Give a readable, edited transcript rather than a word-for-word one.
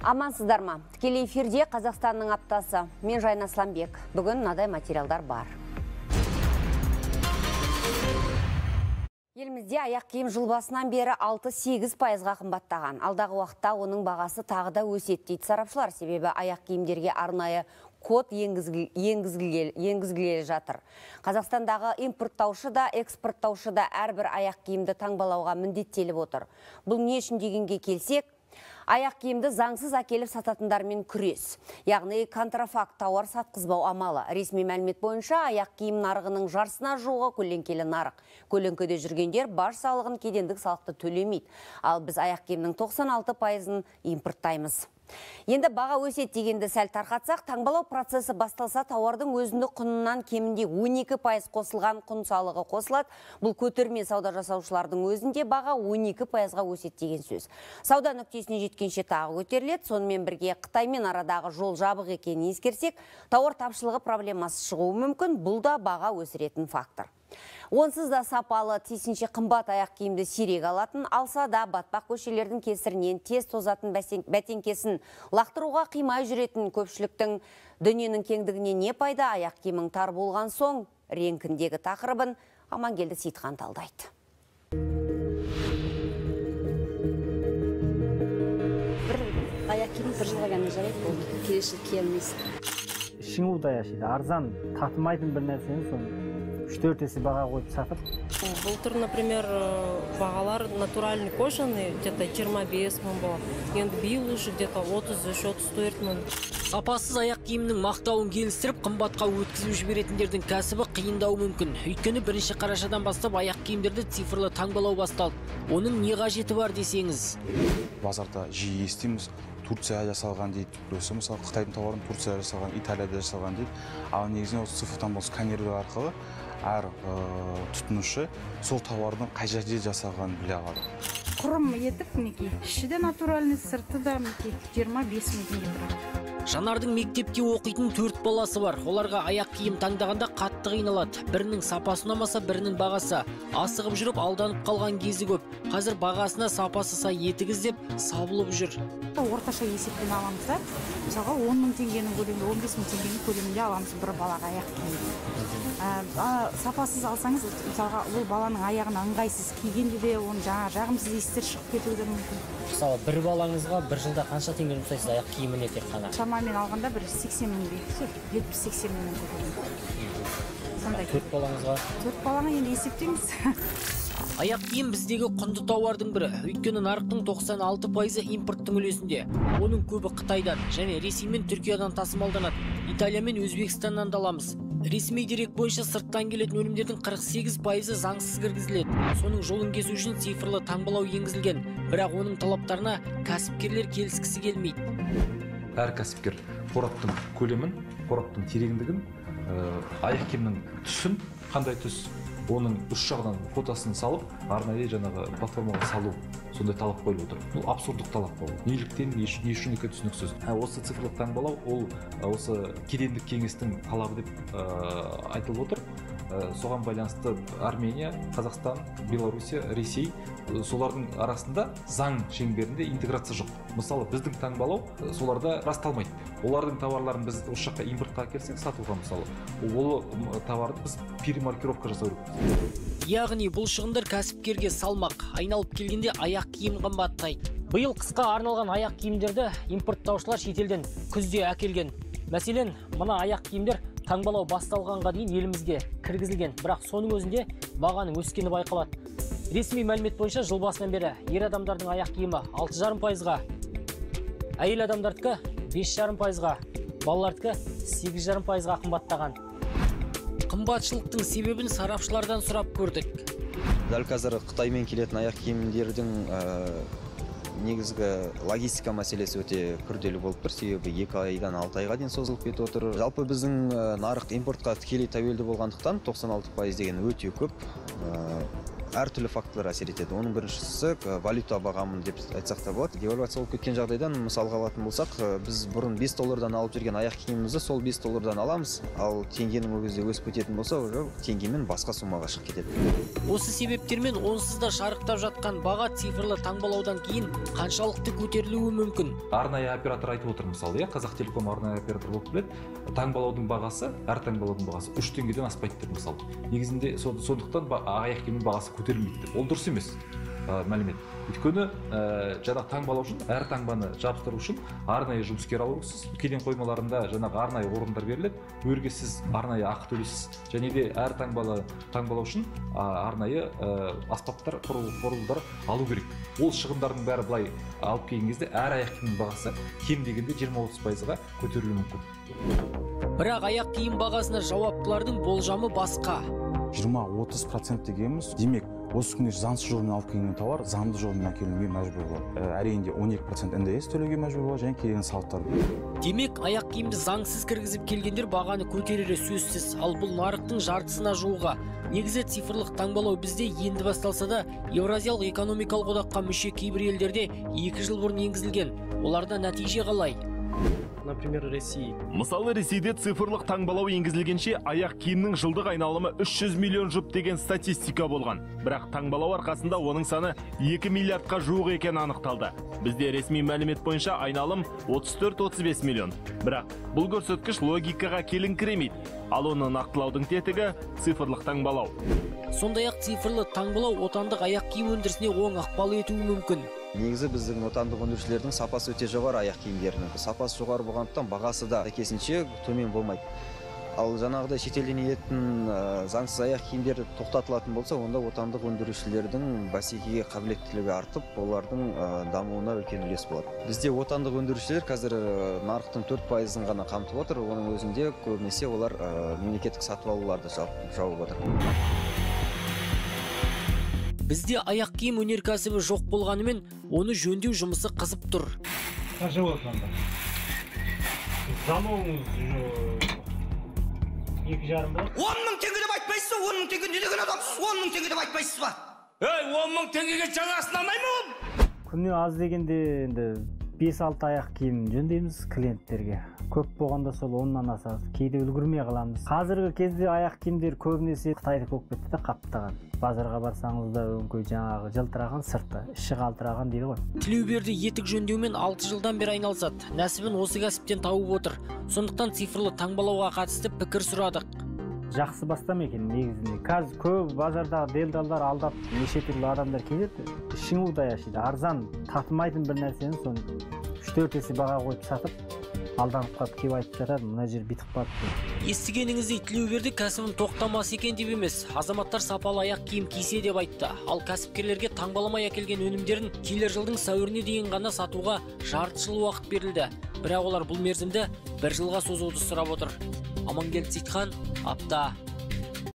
Амансыздар ма? Тікелей эфирде Қазақстанның аптасы. Мен Жайна Асламбек. Бүгін мынадай материалдар бар. Елімізде аяқ киім жыл басынан бері 6-8% қымбаттаған. Алдағы уақытта оның бағасы тағы да өседі дейді сарапшылар. Себебі аяқ киімдерге арнайы код енгізілгелі жатыр. Қазақстандағы импорттаушы да, экспорттаушы да әрбір аяқ киімді таңбалауға міндеттеліп отыр. Бұл не үшін дегенге келсек, аяқ киімді заңсыз әкеліп сататындармен күрес. Яғни контрафакт тауар сатқызбау амалы. Ресми мәлімет бойынша аяқ киім нарығының жарсына жуығы көлеңкелі нарық. Көлеңкеде жүргендер баж салығын, кедендік салықты төлемейді. Ал біз аяқ киімнің 96%-ын импорттаймыз. Енді баға өсет дегенді сәл тарқатсақ, таңбалау процесі басталса тауардың өзіндік құнынан кемінде 12% қосылған құн салығы қосылады. Бұл көтерме сауда жасаушылардың өзінде баға 12%-ға өсет деген сөз. Сауда нүктесіне жеткенше тағы көтеріледі. Сонымен бірге Қытаймен арадағы жол жабық екенін ескерсек, тауар тапшылығы проблемасы шығуы мүмкін. Бұл да баға өсіретін фактор. Онсыз да сапалы, тиісінше қымбат аяқ киімді сирек алатын, алса да батпақ көшелердің кесірінен тез тозатын бәтеңкесін лақтыруға қимай жүретін көпшіліктің дүниенің кеңдігіне не пайда? Аяқ киімің тар болған соң реңкіндегі тақырыбын Амангелді Сейтхан талдайды. Бір аяқ киім бір жылға ғана жарайды, болды. Келесі келмейсің. Шыңуда яшайды, арзан татымайтын бір нәрсені соны 3-4 есе баға қойып сатып. Былтыр, например, бағалар натуральный кожаный где-то 25 мың болады. Енді биыл уже где-то 33-34 мың. Сапасыз аяқ киімнің мақтауын келістіріп, қымбатқа өткізіп жіберетіндердің кәсібі қиындауы мүмкін. Өйткені 1 қарашадан бастап аяқ киімдерді цифрлы таңбалау басталды. Оның не қажеті бар десеңіз? Базарда жиі естиміз. Турцияда жасалған дейді, біреусі мысалы Қытайдың тауарын Турцияда жасалған, Италияда жасалған дейді. Ал негізінен осы цифрлы таңбалау сканерлер арқылы әр тұтынушы сол тауардың қай жерде жасалғанын біле алады. Құрым етіп, іші де натуральный, сырты да 25 мың тұрады. Жанардың мектепте оқитын 4 баласы бар. Оларға аяқ киім таңдағанда қатты қиналады. Бірінің сапасы ұнамаса, бірінің бағасы. Асығып жүріп, алданып қалған кезі көп. Қазір бағасына сапасы сай етік іздеп, сабылып жүр. Орташа есеппен аламыз да. Мысалға 10 мың теңгенің көлемінде, 15 мың теңгенің көлемінде аламыз бір балаға аяқ киім. Сапасыз алсаңыз, мысалға ол баланың аяғына ыңғайсыз кигенде де, оның жағымсыз иістер шығып кетуі де мүмкін. Мысалы, бір балаңызға бір жылда қанша теңге жұмсайсыз аяқ киіміне тек қана? Шамамен алғанда бір 80 мың, 70-80 мың көлемінде. 4 балаңызға? 4 балаңа енді есептеңіз. Аяқ киім біздегі құнды тауардың бірі. Өйткені нарықтың 96%-ы импорттың үлесінде. Оның көбі Қытайдан және Ресей мен Түркиядан тасымалданады. Италия мен Өзбекстаннан аламыз. Ресми дерек бойынша сырттан келетін өнімдердің 48%-ы заңсыз кіргізіледі. Соның жолын кесу үшін цифрлы таңбалау енгізілген. Бірақ оның талаптарына кәсіпкерлер келіскісі келмейді. Әр кәсіпкер қораптың көлемін, қораптың тереңдігін, аяқ киімнің түсін, қандай түс, оның үш жағынан фотосын салып, арнайы жаңағы платформаға салу, сондай талап қойылып отыр. Бұл абсурдтық талап бұл. Неліктен, не үшін екені түсініксіз. Осы цифрлық таңбалау, ол осы кедендік кеңестің талабы деп айтылып отыр. Соған байланысты Армения, Қазақстан, Белоруссия, Ресей, солардың арасында заң шеңберінде интеграция жоқ. Мысалы, біздің таңбалау соларда расталмайды. Олардың товарларын біз осы жаққа импортқа келсек сатуға мысалы, ол товарды біз перемаркировка жасау керек. Яғни бұл шығындар кәсіпкерге салмақ. Айналып келгенде аяқ киім қымбаттайды. Биыл қысқа арналған аяқ киімдерді импорттаушылар шетелден күзде әкелген. Мәселен, мына аяқ киімдер таңбалау басталғанға дейін елімізге кіргізілген, бірақ соның өзінде бағаның өскені байқалады. Ресми мәлімет бойынша жыл басынан бері ер адамдардың аяқ киімі 6,5%-ға, әйел адамдардікі 5,5%-ға, балалардікі 8,5%-ға қымбаттаған. Қымбатшылықтың себебін сарапшылардан сұрап көрдік. Дәл қазір Қытаймен келетін аяқ киімдердің негізгі логистика мәселесі өте күрделі болып тұр, себебі 2 айдан 6 айға дейін созылып кетіп отыр. Жалпы біздің нарық импортқа тікелей тәуелді болғандықтан 96% деген өте көп. әртүрлі факторлар әсер етеді. Оның біріншісі валюта бағамын деп айтсақ та болады. Девальвация болып кеткен жағдайдан мысалға алатын болсақ, біз бұрын $5 алып жүрген аяқ киімімізді сол $5 аламыз, ал теңгенің ол кезде өсіп кететін болса, теңгемен басқа суммаға шығып кетеді. Осы себептермен онсыз да шарықтап жатқан баға цифрлы таңбалаудан кейін қаншалықты көтерілуі мүмкін? Арнайы оператор айтып отыр, мысалы, Қазақтелеком арнайы оператор болып біледі. Таңбалаудың бағасы, әр таңбалаудың бағасы 3 теңгеден аспайды деп, мысалы. Негізінде сондықтан аяқ киімнің бағасы көтерілмейді. Ол дұрыс емес мәлімет. Өйткені жаңағы таңбалау үшін, әр таңбаны жабыстыру үшін арнайы жұмыскер алуысыз. Кеден қоймаларында жаңағы арнайы орындар беріледі. Өрге сіз арнайы ақы төлейсіз. Және де әр таңбалау үшін арнайы аспаптар, құрылғылар алу керек. Ол шығындардың бәрі былай алып келген кезде әр аяқ киімнің бағасы кем дегенде 20-30%-ға көтерілуі мүмкін. Бірақ аяқ киім бағасына жауаптылардың болжамы басқа. 20-30% дегеніміз, демек, осы күнде заңсыз жолмен алып келген тауар заңды жолмен әкелуге мәжбүр болады. Әрине 12% НДС төлеуге мәжбүр болады және келген салықтар. Демек, аяқ киімді заңсыз кіргізіп келгендер бағаны көтерері сөзсіз, ал бұл нарықтың жартысына жуығы. Негізі цифрлық таңбалау бізде енді басталса да, Еуразиялық экономикалық одаққа мүше кейбір елдерде 2 жыл бұрын енгізілген. Оларда нәтиже қалай? Например, Ресей. Мысалы, Ресейде цифрлық таңбалау енгізілгенше аяқ киімнің жылдық айналымы 300 миллион жұп деген статистика болған. Бірақ таңбалау арқасында оның саны 2 миллиардқа жуық екен анықталды. Бізде ресми мәлімет бойынша айналым 34-35 миллион. Бірақ бұл көрсеткіш логикаға келіңкіремейді. Ал оны нақтылаудың тетігі цифрлық таңбалау. Сондай-ақ цифрлы таңбалау отандық аяқ киім өндірісіне оң ықпал етуі мүмкін. Негізі біздің отандық өндірушілердің сапасы өте жоғары аяқ киімдерінің. Сапасы жоғары болғандықтан бағасы да сәйкесінше төмен болмайды. Ал жаңағыдай шетелден енетін заңсыз аяқ киімдер тоқтатылатын болса, онда отандық өндірушілердің бәсекеге қабілеттілігі артып, олардың дамуына үлкен үлес болады. Бізде отандық өндірушілер қазір нарықтың 4%-ын ғана қамтып отыр. Оның өзінде көбінесе олар мемлекеттік сатып алуларды жауып отыр. Бізде аяқ киім өнеркәсібі жоқ болғанымен, оны жөндеу жұмысы қызып тұр. Қанша болады онда? Замауыңыз 2,5 болады. 10 мың теңге деп айтпайсыз ба? 10 мың теңге не деген адамсыз? 10 мың теңге деп айтпайсыз ба? 10 мың теңгеге жаңасын алмаймын ол. Күніне аз дегенде енді 5-6 аяқ киім жөндейміз клиенттерге. Көп болғанда сол 10-нан асады. Кейде үлгірмей қаламыз. Қазіргі кезде аяқ киімдер көбінесе Қытайдікі болып кетті де қаптаған. Базарға барсаңыз да өңкей жаңағы жылтыраған сырты, іші қалтыраған дейді ғой. Тілеуберді етік жөндеумен 6 жылдан бері айналысады. Нәсібін осы кәсіптен тауып отыр. Сондықтан цифрлы таңбалауға қатысты пікір сұрадық. Жақсы бастама екен негізінде. Қазір көп базардағы делдалдар алдап, неше түрлі адамдар келеді. Ішің удай ашиды. Арзан татымайтын бір нәрсені соны 3-4 есе баға қойып сатып, алданып қалып кеп айтып жатады, мына жер битіп қалыпты. Естігеніңіздей Тілеуберді кәсібін тоқтамас екен деп емес, азаматтар сапалы аяқ киім кисе деп айтты. Ал кәсіпкерлерге таңбаламай әкелген өнімдерін келер жылдың сәуіріне дейін ғана сатуға жарты жыл уақыт берілді. Бірақ олар бұл мерзімді 1 жылға созуды сұрап отыр. Амангелді Сейтхан, Апта.